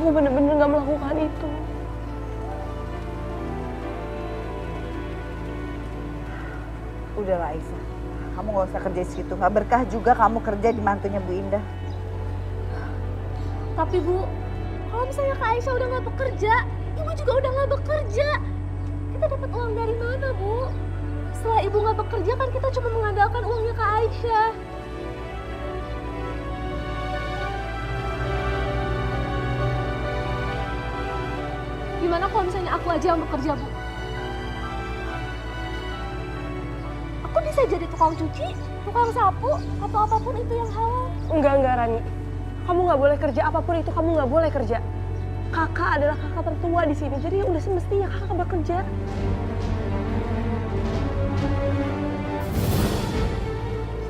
Aku bener-bener gak melakukan itu. Udahlah Aisyah, kamu gak usah kerja di situ. Gak berkah juga kamu kerja di mantunya Bu Indah. Tapi Bu, kalau misalnya Kak Aisyah udah gak bekerja, Ibu juga udah gak bekerja. Kita dapat uang dari mana, Bu? Setelah Ibu gak bekerja kan kita cuma mengandalkan uangnya Kak Aisyah. Gimana kalau misalnya aku aja yang bekerja, Bu? Aku bisa jadi tukang cuci, tukang sapu, atau apapun itu yang halal. Enggak Rani. Kamu gak boleh kerja, apapun itu kamu gak boleh kerja. Kakak adalah kakak tertua di sini, jadi udah semestinya kakak bekerja.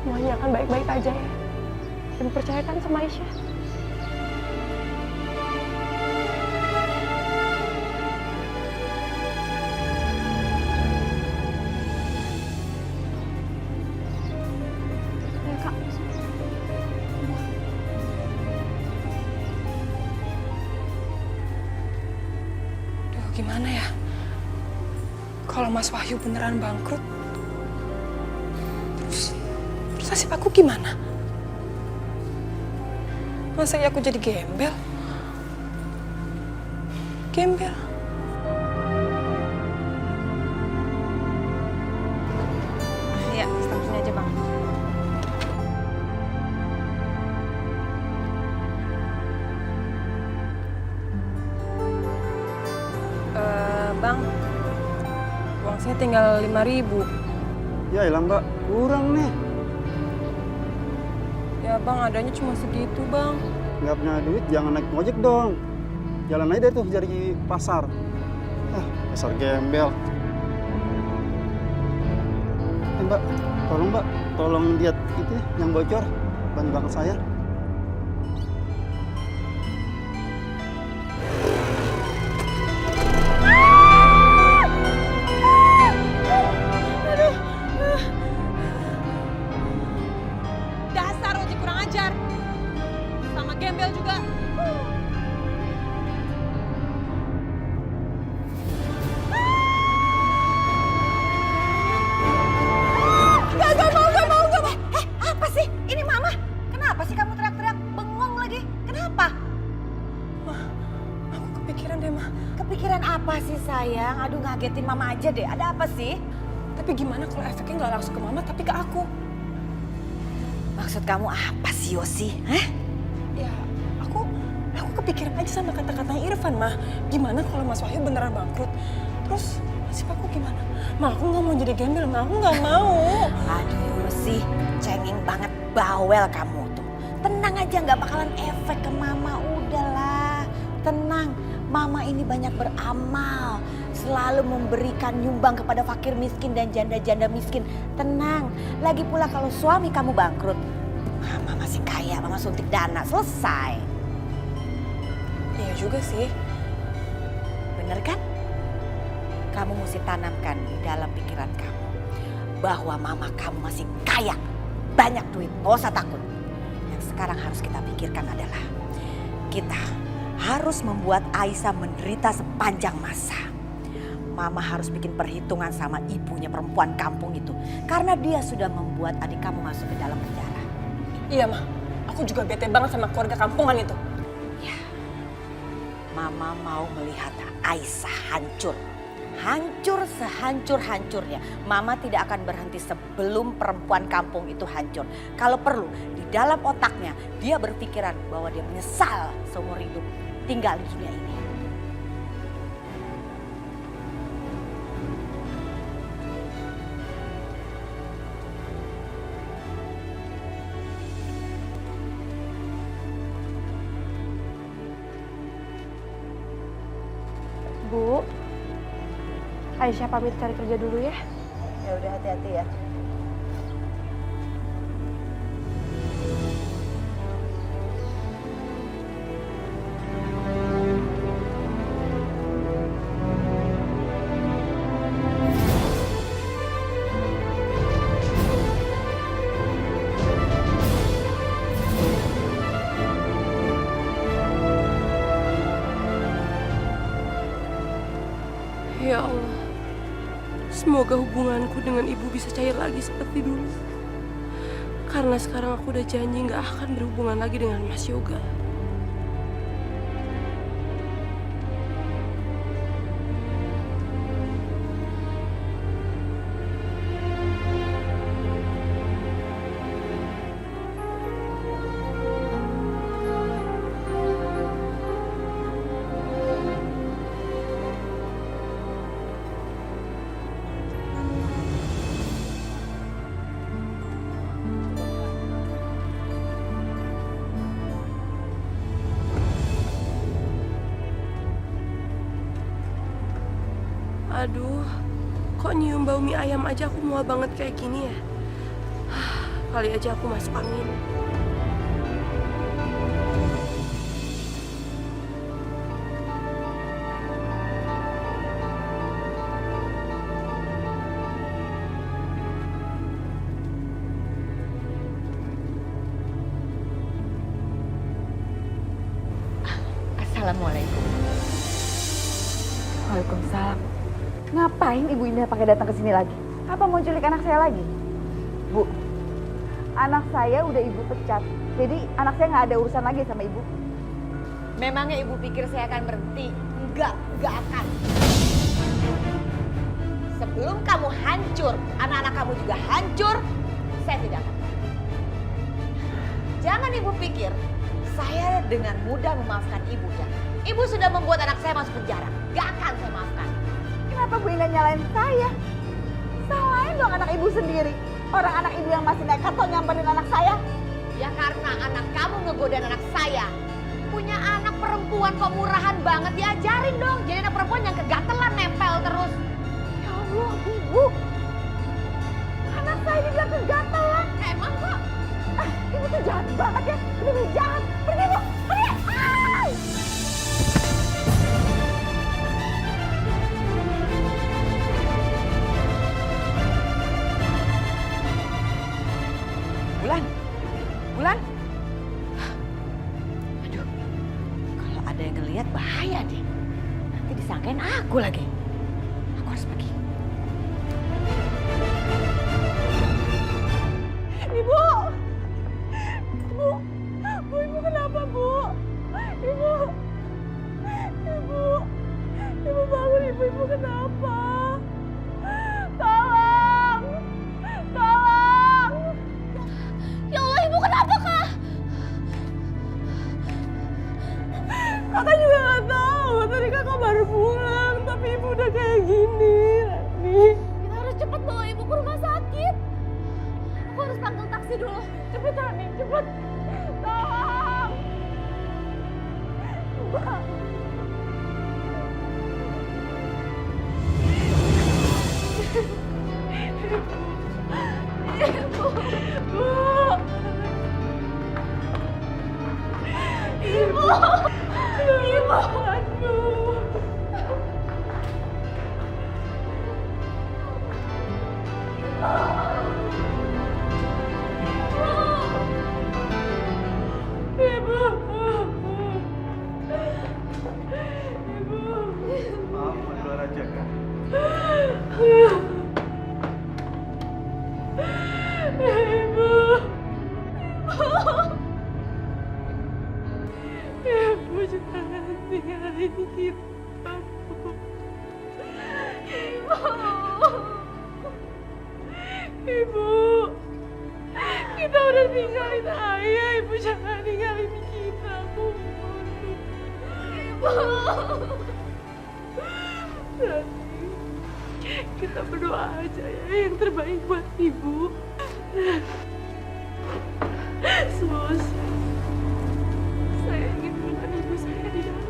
Semuanya akan baik-baik aja ya. Dan percayakan sama Aisyah. Ayo Kak, masuk. Duh, gimana ya? Kalau Mas Wahyu beneran bangkrut, terus nasib aku gimana? Masa ya aku jadi gembel? Gembel? Iya, stop sini aja Bang. Bang, uang saya tinggal 5.000. Ya elah mbak, kurang nih. Ya bang, adanya cuma segitu bang. Nggak punya duit, jangan naik ngojek dong. Jalan aja deh tuh cari pasar. Pasar gembel. Mbak, tolong lihat itu ya, yang bocor, ban belakang saya. Dasar ojek kurang ajar. Sama gembel juga. Gak mau. Apa sih? Ini Mama. Kenapa sih kamu teriak-teriak? Bengong lagi. Kenapa? Aku kepikiran deh mah. Kepikiran apa sih sayang? Aduh ngagetin Mama aja deh. Ada apa sih? Tapi gimana kalau efeknya nggak langsung ke mama tapi ke aku? Maksud kamu apa sih Yosi? Hah? Ya, aku kepikiran aja sama kata-katanya Irfan mah. Gimana kalau Mas Wahyu beneran bangkrut? Terus nasib aku gimana? Ma, aku nggak mau jadi gembel, Ma. Aku nggak mau. Aduh Yosi, cengeng banget bawel kamu tuh. Tenang aja nggak bakalan efek ke Mama. Udahlah, tenang. Mama ini banyak beramal. Selalu memberikan nyumbang kepada fakir miskin dan janda-janda miskin. Tenang. Lagi pula kalau suami kamu bangkrut, Mama masih kaya, Mama suntik dana, selesai. Iya juga sih. Bener kan? Kamu mesti tanamkan di dalam pikiran kamu bahwa Mama kamu masih kaya, banyak duit, gak usah takut. Yang sekarang harus kita pikirkan adalah kita harus membuat Aisyah menderita sepanjang masa. Mama harus bikin perhitungan sama ibunya perempuan kampung itu. Karena dia sudah membuat adik kamu masuk ke dalam penjara. Iya, Ma. Aku juga bete banget sama keluarga kampungan itu. Ya, Mama mau melihat Aisyah hancur. Hancur sehancur-hancurnya. Mama tidak akan berhenti sebelum perempuan kampung itu hancur. Kalau perlu, di dalam otaknya dia berpikiran bahwa dia menyesal seumur hidup tinggal di dunia ini. Bu, Aisyah pamit cari kerja dulu ya. Ya udah hati-hati ya. Semoga hubunganku dengan ibu bisa cair lagi seperti dulu. Karena sekarang aku udah janji gak akan berhubungan lagi dengan Mas Yoga. Aduh, kok nyium bau mie ayam aja aku mual banget kayak gini ya? Kali aja aku masuk angin. Assalamualaikum. Waalaikumsalam. Ngapain Ibu Indah pakai datang ke sini lagi? Apa mau culik anak saya lagi? Bu, anak saya udah Ibu pecat. Jadi anak saya nggak ada urusan lagi sama Ibu. Memangnya ibu pikir saya akan berhenti? Enggak akan. Sebelum kamu hancur, anak-anak kamu juga hancur, saya tidak akan. Jangan ibu pikir saya dengan mudah memaafkan ibu ya. Ibu sudah membuat anak saya masuk penjara. Gak akan saya maafkan. Kenapa Bu Indah nyalain saya? Salahin dong anak Ibu sendiri. Orang anak Ibu yang masih nekat tuh nyamperin anak saya. Ya karena anak kamu ngegodain anak saya. Punya anak perempuan kok murahan banget, diajarin dong. Jadi anak perempuan yang kegatelan nempel terus. Ya Allah, Ibu. Anak saya dibilang kegatelan. Emang kok? Ibu tuh jahat banget ya. Ibu jahat. Pergi Bu, pergi. Ay! Bulan? Aduh, kalau ada yang ngelihat bahaya deh. Nanti disangkain aku lagi. Aku harus pergi. Ibu! Ibu kenapa, Bu? Ibu bangun, Ibu kenapa? Tolong! Ya Allah, Ibu kenapa, Kak? Kakak juga gak tahu, tadi kakak baru pulang, tapi Ibu udah kayak gini, Rani. Kita harus cepat bawa Ibu ke rumah sakit. Aku harus panggil taksi dulu. Cepet, Rani, cepet. Tolong! Mbak. Ibu, aduh. Maaf, mau di luar aja kan? Ibu jangan tinggalin kita, Bu. Ibu, kita udah tinggalin ayah. Ibu jangan tinggalin kita, Bu. Nanti kita berdoa aja ya yang terbaik buat Ibu. Sus, saya ingin menemani Ibu saya di dalam.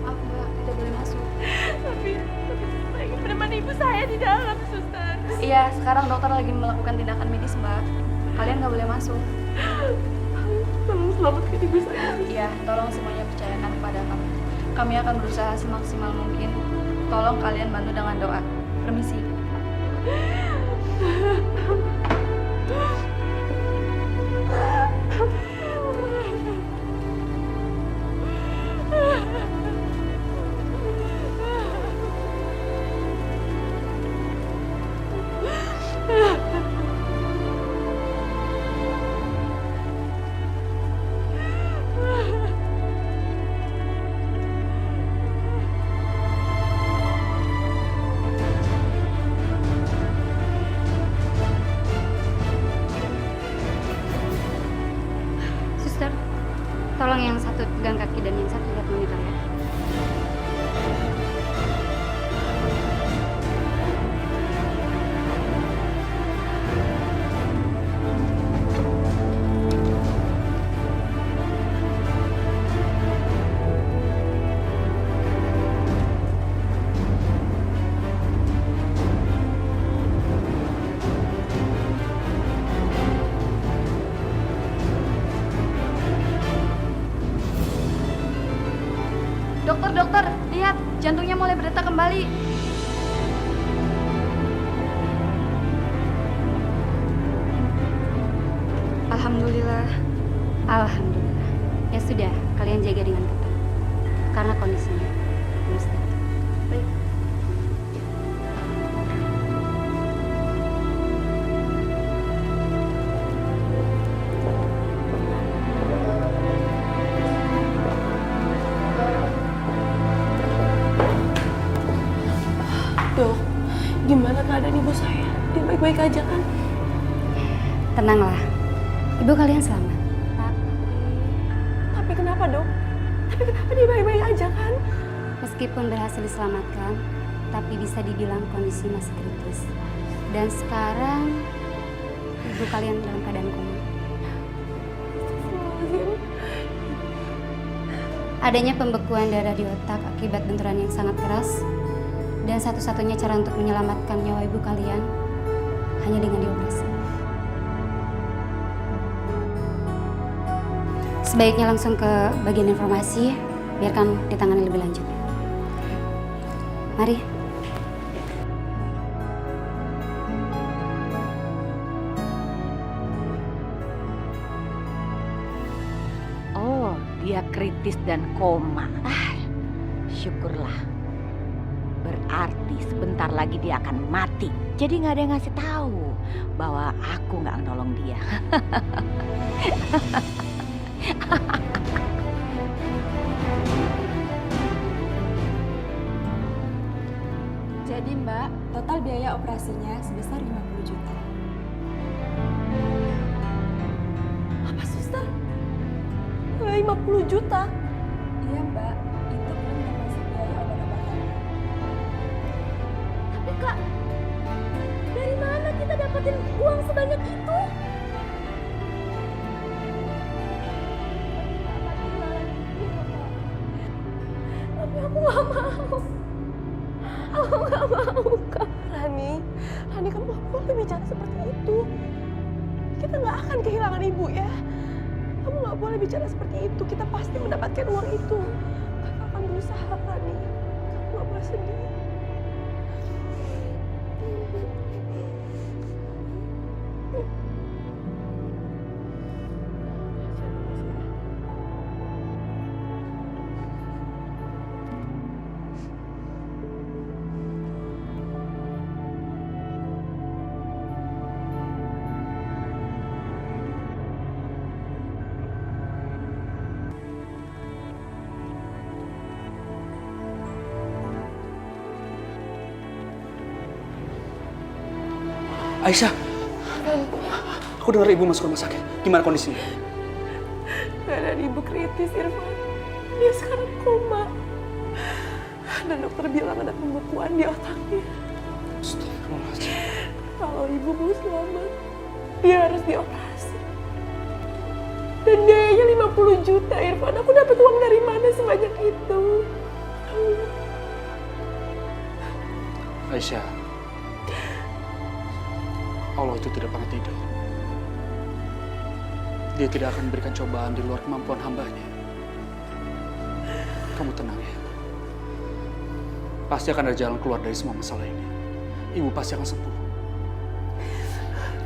Maaf, Mbak, tidak boleh masuk. Tapi saya ingin menemani Ibu saya di dalam, Suster. Iya, sekarang dokter lagi melakukan tindakan medis, Mbak. Kalian nggak boleh masuk. Tolong selamatkan Ibu saya. Iya, tolong semuanya percayakan kepada kami. Kami akan berusaha semaksimal mungkin. Tolong kalian bantu dengan doa. Permisi. satu pegang kaki dan yang satu lihat monitor ya. Dokter, lihat jantungnya mulai berdetak kembali. Alhamdulillah. Ya sudah, kalian jaga dengan ketat. Karena kondisinya belum stabil. Baik. Dok, gimana keadaan ibu saya? Dia baik-baik aja kan? Tenanglah, ibu kalian selamat. Tapi kenapa dok? Tapi kenapa dia baik-baik aja kan? Meskipun berhasil diselamatkan, tapi bisa dibilang kondisi masih kritis. Dan sekarang ibu kalian dalam keadaan koma. Adanya pembekuan darah di otak akibat benturan yang sangat keras. Dan satu-satunya cara untuk menyelamatkan nyawa ibu kalian hanya dengan dioperasi. Sebaiknya langsung ke bagian informasi, biarkan ditangani lebih lanjut. Mari. Oh, dia kritis dan koma. Syukurlah. Berarti sebentar lagi dia akan mati. Jadi nggak ada yang ngasih tahu bahwa aku nggak nolong dia. Jadi Mbak, total biaya operasinya sebesar 50 juta. Apa suster? 50 juta? Iya Mbak, itu belum termasuk biaya obat-obatan. Tapi Kak, dari mana kita dapetin uang sebanyak itu? Tapi aku nggak mau. Aku nggak mau, Kak. Rani, kamu nggak boleh bicara seperti itu. Kita nggak akan kehilangan ibu ya. Kamu nggak boleh bicara seperti itu. Kita pasti mendapatkan uang itu. Kakak akan berusaha, Rani. Kamu nggak boleh sedih. Aisyah, aku dengar ibu masuk rumah sakit. Gimana kondisinya? Keadaan ibu kritis, Irfan. Dia sekarang koma. Dan dokter bilang ada pembekuan di otaknya. Astagfirullahaladzim. Kalau ibu mau selamat, dia harus dioperasi. Dan biayanya 50 juta, Irfan. Aku dapat uang dari mana sebanyak itu? Aisyah, Allah itu tidak pernah tidur. Dia tidak akan memberikan cobaan di luar kemampuan hambanya. Kamu tenang ya. Pasti akan ada jalan keluar dari semua masalah ini. Ibu pasti akan sembuh.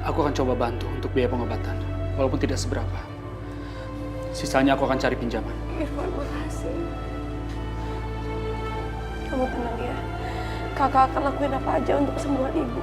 Aku akan coba bantu untuk biaya pengobatan, walaupun tidak seberapa. Sisanya aku akan cari pinjaman. Irfan, makasih. Kamu tenang ya. Kakak akan lakuin apa aja untuk kesembuhan ibu.